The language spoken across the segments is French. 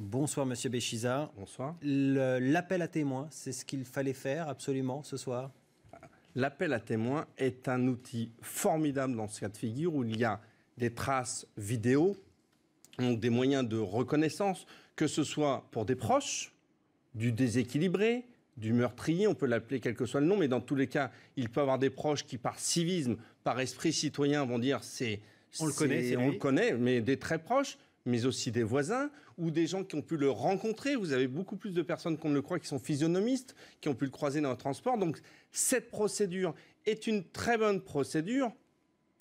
Bonsoir Monsieur Béchiza. Bonsoir. L'appel à témoins, c'est ce qu'il fallait faire absolument ce soir? L'appel à témoins est un outil formidable dans ce cas de figure où il y a des traces vidéo, donc des moyens de reconnaissance, que ce soit pour des proches, du déséquilibré, du meurtrier, on peut l'appeler quel que soit le nom, mais dans tous les cas, il peut y avoir des proches qui, par civisme, par esprit citoyen, vont dire on le connaît, mais des très proches, mais aussi des voisins ou des gens qui ont pu le rencontrer. Vous avez beaucoup plus de personnes qu'on ne le croit qui sont physionomistes, qui ont pu le croiser dans le transport. Donc cette procédure est une très bonne procédure.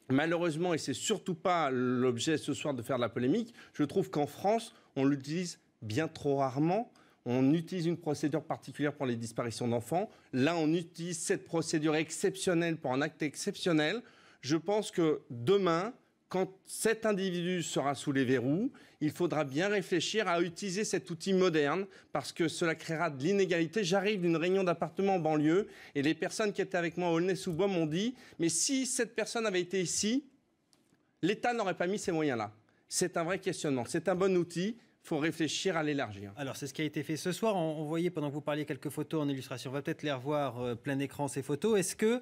Malheureusement, et c'est surtout pas l'objet ce soir de faire de la polémique, je trouve qu'en France, on l'utilise bien trop rarement. On utilise une procédure particulière pour les disparitions d'enfants. Là, on utilise cette procédure exceptionnelle pour un acte exceptionnel. Je pense que demain, quand cet individu sera sous les verrous, il faudra bien réfléchir à utiliser cet outil moderne parce que cela créera de l'inégalité. J'arrive d'une réunion d'appartement en banlieue et les personnes qui étaient avec moi à Aulnay-sous-Bois m'ont dit « Mais si cette personne avait été ici, l'État n'aurait pas mis ces moyens-là ». C'est un vrai questionnement. C'est un bon outil. Il faut réfléchir à l'élargir. Alors, c'est ce qui a été fait ce soir. On voyait, pendant que vous parliez, quelques photos en illustration. On va peut-être les revoir plein écran, ces photos. Est-ce que,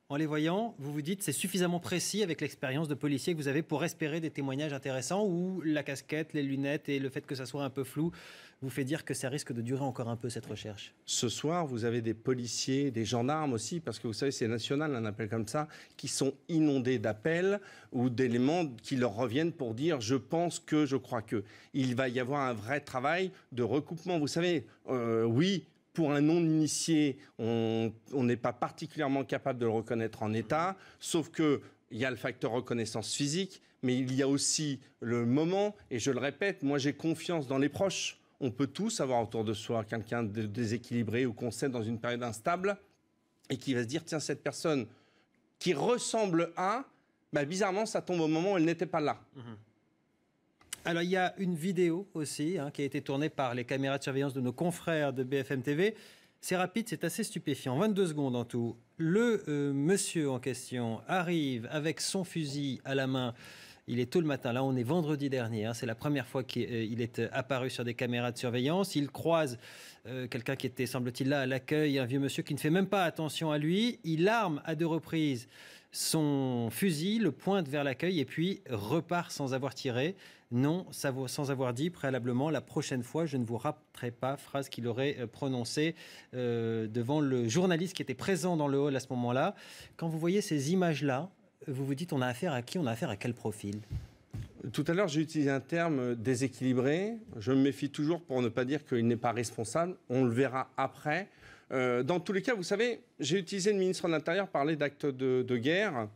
en les voyant, vous vous dites c'est suffisamment précis avec l'expérience de policier que vous avez pour espérer des témoignages intéressants, ou la casquette, les lunettes et le fait que ça soit un peu flou vous fait dire que ça risque de durer encore un peu cette recherche? Ce soir, vous avez des policiers, des gendarmes aussi, parce que vous savez, c'est national, un appel comme ça, qui sont inondés d'appels ou d'éléments qui leur reviennent pour dire « je pense que, je crois que ». Il va y avoir un vrai travail de recoupement. Vous savez, oui, pour un non-initié, on n'est pas particulièrement capable de le reconnaître en état, sauf que il y a le facteur reconnaissance physique, mais il y a aussi le moment, et je le répète, moi j'ai confiance dans les proches. On peut tous avoir autour de soi quelqu'un de déséquilibré ou qu'on sait dans une période instable et qui va se dire, tiens, cette personne qui ressemble à, bah, bizarrement, ça tombe au moment où elle n'était pas là. Alors, il y a une vidéo aussi qui a été tournée par les caméras de surveillance de nos confrères de BFM TV. C'est rapide, c'est assez stupéfiant. 22 secondes en tout. Le monsieur en question arrive avec son fusil à la main. Il est tôt le matin, là on est vendredi dernier, c'est la première fois qu'il est apparu sur des caméras de surveillance. Il croise quelqu'un qui était, semble-t-il, là à l'accueil, un vieux monsieur qui ne fait même pas attention à lui. Il arme à 2 reprises son fusil, le pointe vers l'accueil et puis repart sans avoir tiré. Non, sans avoir dit préalablement, la prochaine fois je ne vous raterai pas, phrase qu'il aurait prononcée devant le journaliste qui était présent dans le hall à ce moment-là. Quand vous voyez ces images-là, vous vous dites, on a affaire à qui? On a affaire à quel profil? Tout à l'heure, j'ai utilisé un terme déséquilibré. Je me méfie toujours pour ne pas dire qu'il n'est pas responsable. On le verra après. Dans tous les cas, vous savez, j'ai utilisé le ministre de l'Intérieur parler d'actes de guerre.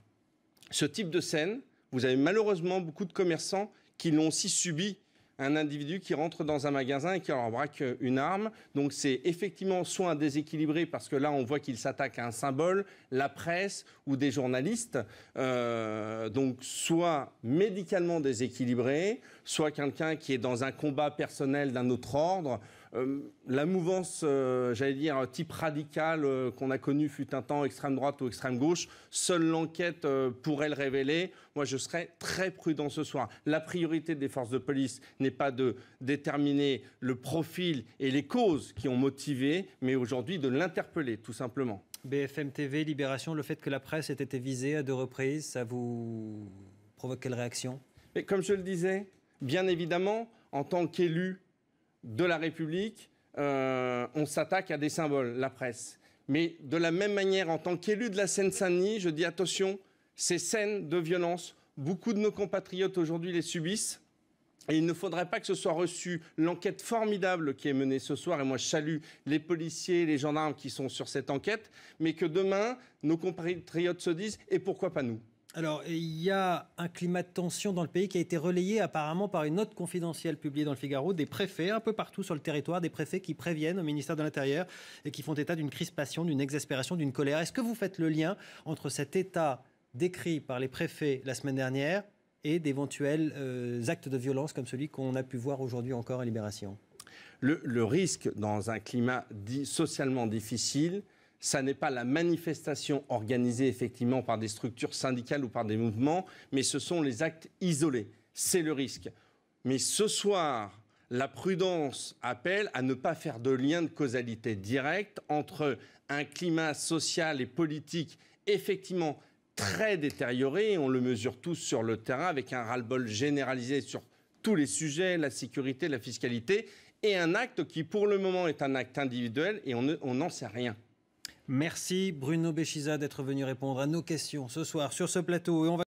Ce type de scène, vous avez malheureusement beaucoup de commerçants qui l'ont aussi subi. Un individu qui rentre dans un magasin et qui leur braque une arme. Donc c'est effectivement soit un déséquilibré parce que là on voit qu'il s'attaque à un symbole, la presse ou des journalistes. Donc soit médicalement déséquilibré, soit quelqu'un qui est dans un combat personnel d'un autre ordre. La mouvance, j'allais dire, type radical qu'on a connu fut un temps extrême droite ou extrême gauche, seule l'enquête pourrait le révéler. Moi, je serais très prudent ce soir. La priorité des forces de police n'est pas de déterminer le profil et les causes qui ont motivé, mais aujourd'hui de l'interpeller, tout simplement. BFM TV, Libération, le fait que la presse ait été visée à 2 reprises, ça vous provoque quelle réaction? Mais comme je le disais, bien évidemment, en tant qu'élu de la République, on s'attaque à des symboles, la presse. Mais de la même manière, en tant qu'élu de la Seine-Saint-Denis, je dis attention, ces scènes de violence, beaucoup de nos compatriotes aujourd'hui les subissent. Et il ne faudrait pas que ce soit reçu l'enquête formidable qui est menée ce soir, et moi je salue les policiers, les gendarmes qui sont sur cette enquête, mais que demain, nos compatriotes se disent « et pourquoi pas nous ?» Alors, il y a un climat de tension dans le pays qui a été relayé apparemment par une note confidentielle publiée dans le Figaro, des préfets un peu partout sur le territoire, des préfets qui préviennent au ministère de l'Intérieur et qui font état d'une crispation, d'une exaspération, d'une colère. Est-ce que vous faites le lien entre cet état décrit par les préfets la semaine dernière et d'éventuels actes de violence comme celui qu'on a pu voir aujourd'hui encore à Libération? Le risque dans un climat socialement difficile, ça n'est pas la manifestation organisée effectivement par des structures syndicales ou par des mouvements, mais ce sont les actes isolés. C'est le risque. Mais ce soir, La prudence appelle à ne pas faire de lien de causalité directe entre un climat social et politique effectivement très détérioré, on le mesure tous sur le terrain, avec un ras-le-bol généralisé sur tous les sujets, la sécurité, la fiscalité, et un acte qui pour le moment est un acte individuel et on n'en sait rien. Merci Bruno Béchiza d'être venu répondre à nos questions ce soir sur ce plateau. Et on va